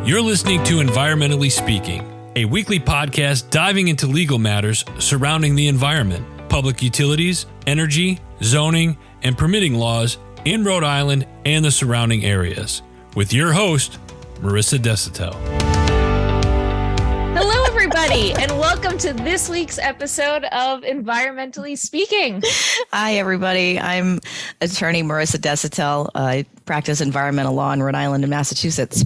You're listening to Environmentally Speaking, a weekly podcast diving into legal matters surrounding the environment, public utilities, energy, zoning, and permitting laws in Rhode Island and the surrounding areas, with your host, Marisa Desautel. Hello, everybody, and welcome to this week's episode of Environmentally Speaking. Hi, everybody. I'm attorney Marisa Desautel. I practice environmental law in Rhode Island and Massachusetts.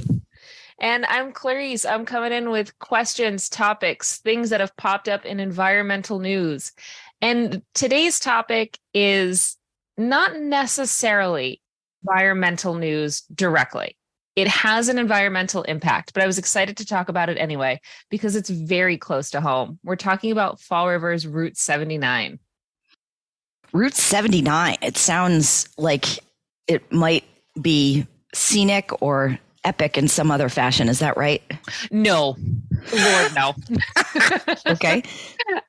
And I'm Clarice. I'm coming in with questions, topics, things that have popped up in environmental news. And today's topic is not necessarily environmental news directly. It has an environmental impact, but I was excited to talk about it anyway, because it's very close to home. We're talking about Fall River's Route 79. Route 79. It sounds like it might be scenic or epic in some other fashion. Is that right? No. Lord, no. Okay.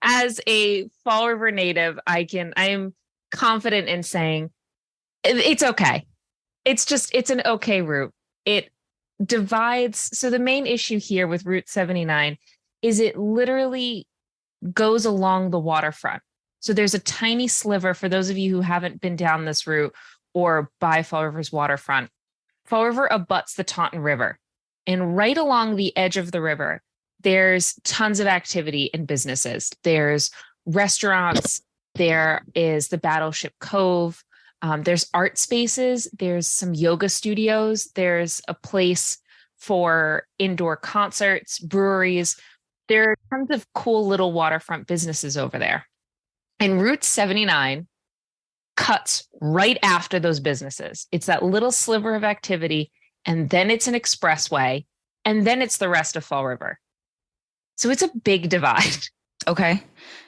As a Fall River native, I am confident in saying it's okay. It's an okay route. It divides. So the main issue here with Route 79 is it literally goes along the waterfront. So there's a tiny sliver for those of you who haven't been down this route or by Fall River's waterfront. Fall River abuts the Taunton River, and right along the edge of the river, there's tons of activity and businesses. There's restaurants. There is the Battleship Cove. There's art spaces. There's some yoga studios. There's a place for indoor concerts, breweries. There are tons of cool little waterfront businesses over there. And Route 79 cuts right after those businesses. It's that little sliver of activity, and then it's an expressway, and then it's the rest of Fall River. So it's a big divide. Okay.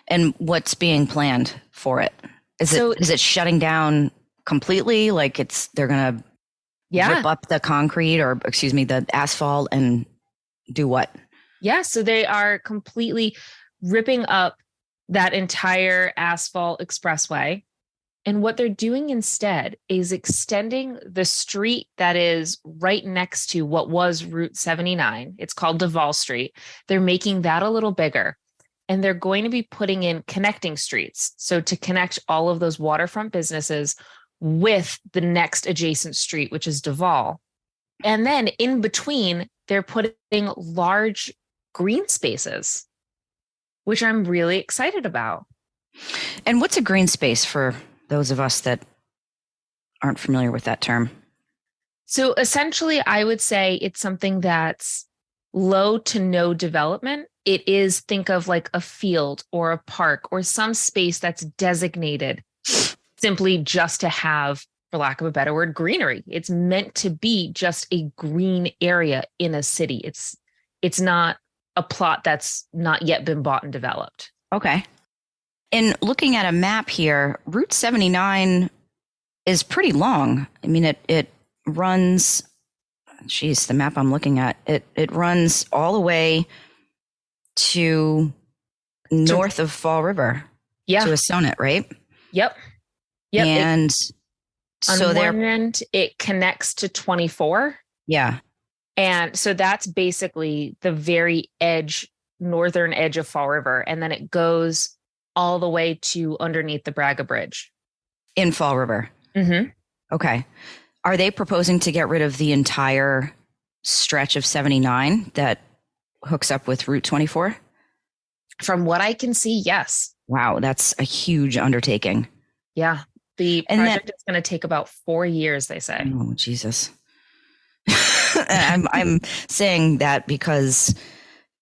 And what's being planned for it? Is it shutting down completely? Like they're going to rip up the concrete the asphalt and do what? Yeah. So they are completely ripping up that entire asphalt expressway. And what they're doing instead is extending the street that is right next to what was Route 79. It's called Duval Street. They're making that a little bigger. And they're going to be putting in connecting streets. So to connect all of those waterfront businesses with the next adjacent street, which is Duval. And then in between, they're putting large green spaces, which I'm really excited about. And what's a green space for those of us that aren't familiar with that term? So essentially, I would say it's something that's low to no development. It is, think of like a field or a park or some space that's designated simply just to have, for lack of a better word, greenery. It's meant to be just a green area in a city. It's not a plot that's not yet been bought and developed. Okay. In looking at a map here, Route 79 is pretty long. I mean, it runs, the map I'm looking at, it runs all the way to north of Fall River. Yeah. To Assonet, right? Yep. And on one end, it connects to 24. Yeah. And so that's basically the very northern edge of Fall River. And then it goes all the way to underneath the Braga Bridge. In Fall River? Mm-hmm. Okay. Are they proposing to get rid of the entire stretch of 79 that hooks up with Route 24? From what I can see, yes. Wow, that's a huge undertaking. Yeah. The project is going to take about 4 years, they say. Oh, Jesus. I'm saying that because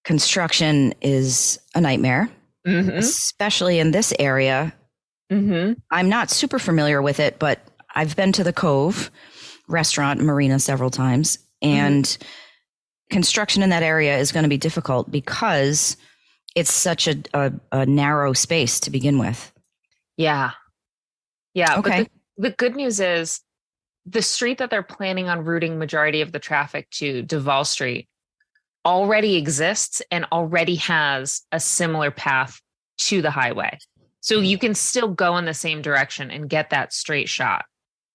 construction is a nightmare. Mm-hmm. Especially in this area. Mm-hmm. I'm not super familiar with it, but I've been to the Cove restaurant and marina several times, and construction in that area is going to be difficult because it's such a narrow space to begin with. Yeah. Yeah. Okay. But the good news is the street that they're planning on routing majority of the traffic to, Duval Street, already exists and already has a similar path to the highway. So you can still go in the same direction and get that straight shot.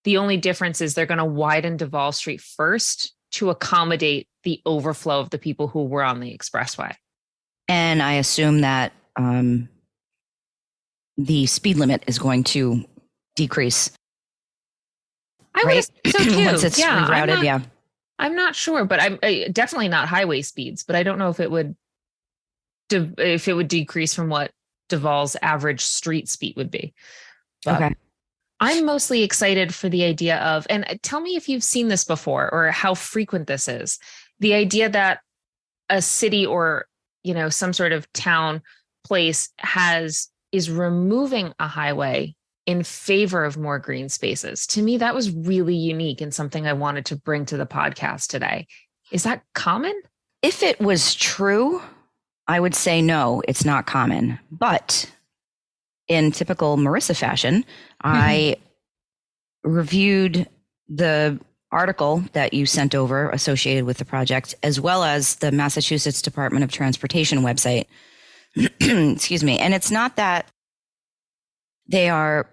The only difference is they're going to widen Duval Street first to accommodate the overflow of the people who were on the expressway. And I assume that the speed limit is going to decrease. I right? would so too. Once it's rerouted, I'm not sure, but I'm definitely not highway speeds. But I don't know if it would decrease from what Duval's average street speed would be. But okay. I'm mostly excited for the idea of, and tell me if you've seen this before or how frequent this is, the idea that a city or, some sort of town place is removing a highway in favor of more green spaces. To me, that was really unique and something I wanted to bring to the podcast today. Is that common? If it was true, I would say no, it's not common. But in typical Marisa fashion, I reviewed the article that you sent over associated with the project, as well as the Massachusetts Department of Transportation website. Excuse me. And it's not that they are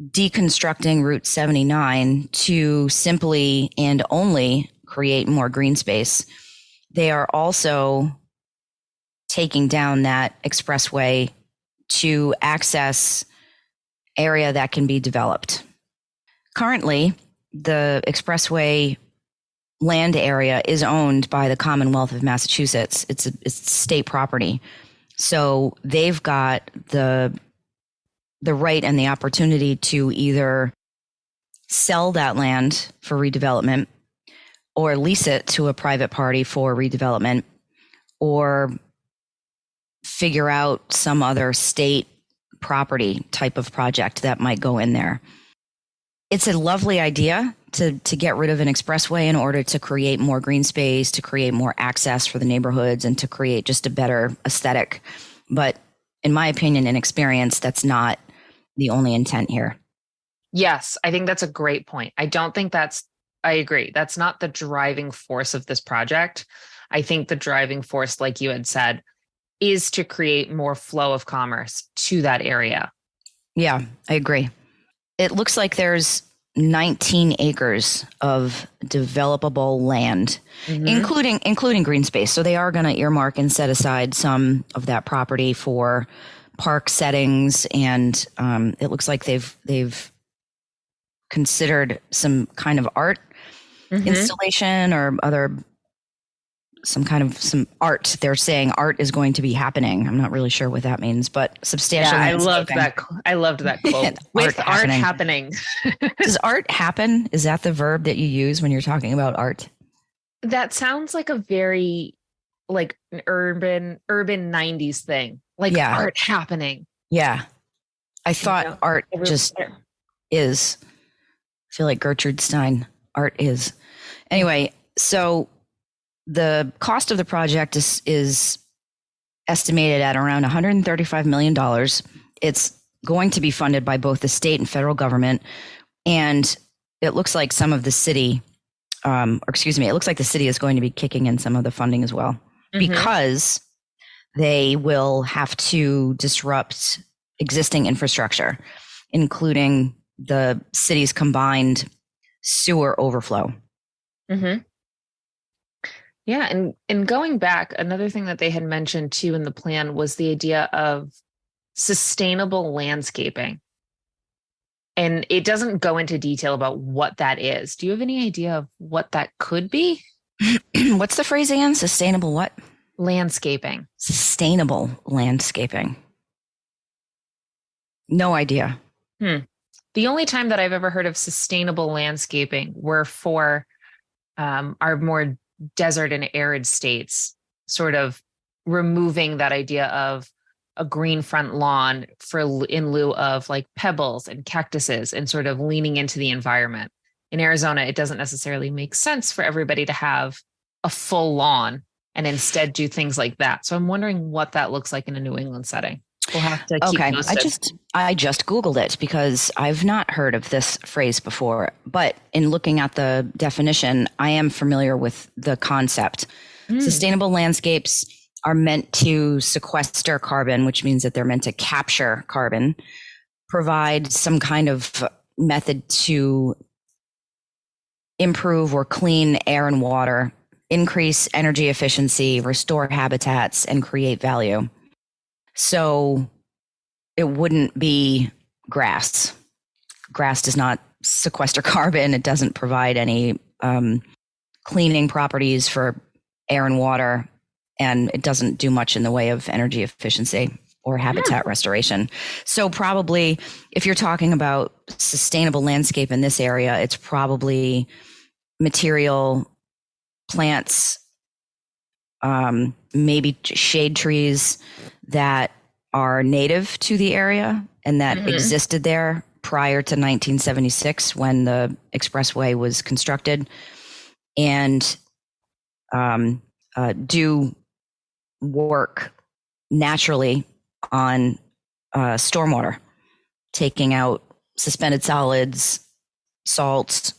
deconstructing Route 79 to simply and only create more green space. They are also taking down that expressway to access area that can be developed. Currently, the expressway land area is owned by the Commonwealth of Massachusetts. It's state property. So they've got the right and the opportunity to either sell that land for redevelopment or lease it to a private party for redevelopment, or figure out some other state property type of project that might go in there. It's a lovely idea to get rid of an expressway in order to create more green space, to create more access for the neighborhoods, and to create just a better aesthetic. But in my opinion and experience, that's not the only intent here. Yes, I think that's a great point. I agree. That's not the driving force of this project. I think the driving force, like you had said, is to create more flow of commerce to that area. Yeah, I agree. It looks like there's 19 acres of developable land, including green space. So they are going to earmark and set aside some of that property for park settings, and it looks like they've considered some kind of art installation or some art. They're saying art is going to be happening. I'm not really sure what that means, but substantial. Yeah, I loved that quote. With art happening. Does art happen? Is that the verb that you use when you're talking about art? That sounds like a very an urban 90s thing. Art happening. Yeah. I thought art just is. I feel like Gertrude Stein. Art is. Anyway, so the cost of the project is estimated at around $135 million. It's going to be funded by both the state and federal government. And it looks like some of the city, it looks like the city is going to be kicking in some of the funding as well, because they will have to disrupt existing infrastructure, including the city's combined sewer overflow. Yeah. And going back, another thing that they had mentioned too in the plan was the idea of sustainable landscaping. And it doesn't go into detail about what that is. Do you have any idea of what that could be? What's the phrase again? Sustainable what? Landscaping. Sustainable landscaping. No idea. The only time that I've ever heard of sustainable landscaping were for our more desert and arid states, sort of removing that idea of a green front lawn in lieu of pebbles and cactuses, and sort of leaning into the environment. In Arizona, it doesn't necessarily make sense for everybody to have a full lawn and instead do things like that. So I'm wondering what that looks like in a New England setting. We'll have to keep posted. I just Googled it because I've not heard of this phrase before, but in looking at the definition, I am familiar with the concept. Sustainable landscapes are meant to sequester carbon, which means that they're meant to capture carbon, provide some kind of method to improve or clean air and water, increase energy efficiency, restore habitats, and create value. So it wouldn't be grass. Grass does not sequester carbon. It doesn't provide any cleaning properties for air and water, and it doesn't do much in the way of energy efficiency or habitat restoration. So probably if you're talking about sustainable landscape in this area, it's probably material, plants, maybe shade trees that are native to the area and that existed there prior to 1976 when the expressway was constructed, and do work naturally on stormwater, taking out suspended solids, salts,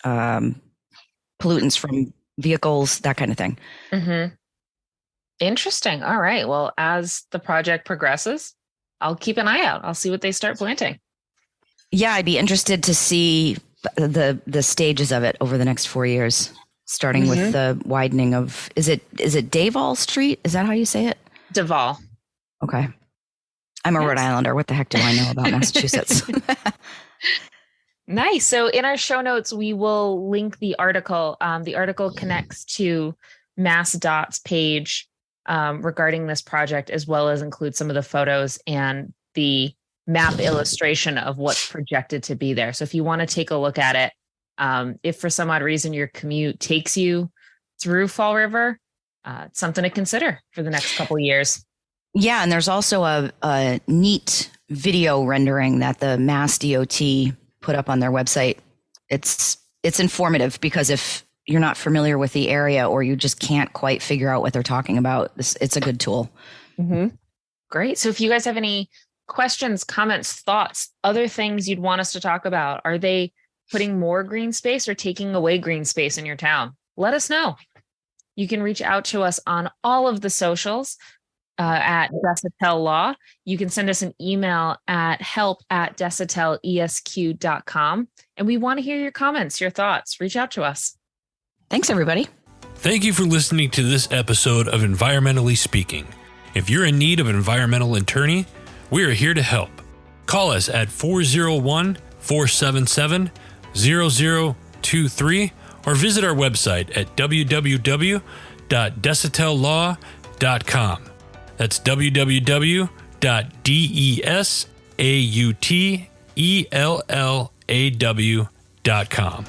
pollutants from vehicles, that kind of thing. Interesting. All right. Well, as the project progresses, I'll keep an eye out. I'll see what they start planting. Yeah, I'd be interested to see the stages of it over the next 4 years, starting with the widening of, is it Davall Street? Is that how you say it? Davall. Okay. I'm a Rhode Islander. What the heck do I know about Massachusetts? Nice. So in our show notes, we will link the article. The article connects to MassDOT's page regarding this project, as well as include some of the photos and the map illustration of what's projected to be there. So if you want to take a look at it, if for some odd reason your commute takes you through Fall River, it's something to consider for the next couple of years. Yeah, and there's also a neat video rendering that the Mass DOT put up on their website. It's informative, because if you're not familiar with the area or you just can't quite figure out what they're talking about, it's a good tool. Great. So if you guys have any questions, comments, thoughts, other things you'd want us to talk about, are they putting more green space or taking away green space in your town? Let us know. You can reach out to us on all of the socials at Desautel Law. You can send us an email at help@desautelesq.com. And we want to hear your comments, your thoughts. Reach out to us. Thanks, everybody. Thank you for listening to this episode of Environmentally Speaking. If you're in need of an environmental attorney, we are here to help. Call us at 401-477-0023 or visit our website at www.desautellaw.com. That's www.desautellaw.com.